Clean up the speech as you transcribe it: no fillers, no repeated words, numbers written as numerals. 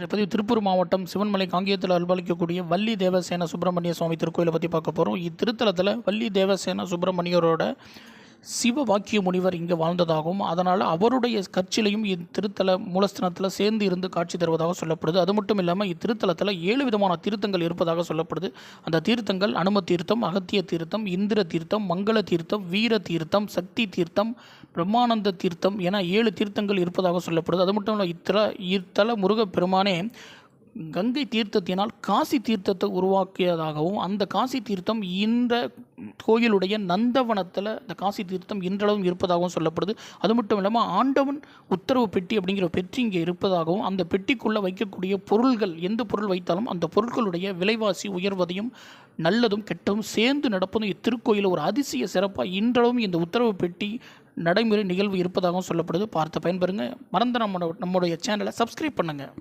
பதிவு திருப்பூர் மாவட்டம் சிவன்மலை காங்கேயத்தில் அருள்பாலிக்கக்கூடிய வள்ளி தேவசேன சுப்பிரமணிய சுவாமி திருக்கோயிலை பற்றி பார்க்க போகிறோம். இத்திருத்தலத்தில் வள்ளி தேவசேன சுப்பிரமணியரோட சிவ வாக்கிய முனிவர் இங்கே வாழ்ந்ததாகவும் அதனால் அவருடைய கற்சிலையும் இத்திருத்தல மூலஸ்தனத்தில் சேர்ந்து இருந்து காட்சி தருவதாக சொல்லப்படுது. அது மட்டும் இல்லாமல் இத்திருத்தலத்தில் 7 விதமான தீர்த்தங்கள் இருப்பதாக சொல்லப்படுது. அந்த தீர்த்தங்கள் அனும தீர்த்தம், அகத்திய தீர்த்தம், இந்திர தீர்த்தம், மங்கள தீர்த்தம், வீர தீர்த்தம், சக்தி தீர்த்தம், பிரம்மானந்த தீர்த்தம் என 7 தீர்த்தங்கள் இருப்பதாக சொல்லப்படுது. அது மட்டும் இல்லை இத்தல முருகப்பெருமானே கங்கை தீர்த்தத்தினால் காசி தீர்த்தத்தை உருவாக்கியதாகவும் அந்த காசி தீர்த்தம் இந்த கோயிலுடைய நந்தவனத்தில் இந்த காசி தீர்த்தம் இன்றளவும் இருப்பதாகவும் சொல்லப்படுது. அது மட்டும் இல்லாமல் ஆண்டவன் உத்தரவு பெட்டி அப்படிங்கிற பெட்டி இங்கே இருப்பதாகவும் அந்த பெட்டிக்குள்ளே வைக்கக்கூடிய பொருள்கள் எந்த பொருள் வைத்தாலும் அந்த பொருட்களுடைய விலைவாசி உயர்வதையும் நல்லதும் கெட்டதும் சேர்ந்து நடப்பதும் இத்திருக்கோயில் ஒரு அதிசய சிறப்பாக இன்றளவும் இந்த உத்தரவு பெட்டி நடைமுறை நிகழ்வு இருப்பதாகவும் சொல்லப்படுது. பார்த்து பயன்பெறுங்க. மறந்து நம்முடைய சேனலை சப்ஸ்கிரைப் பண்ணுங்கள்.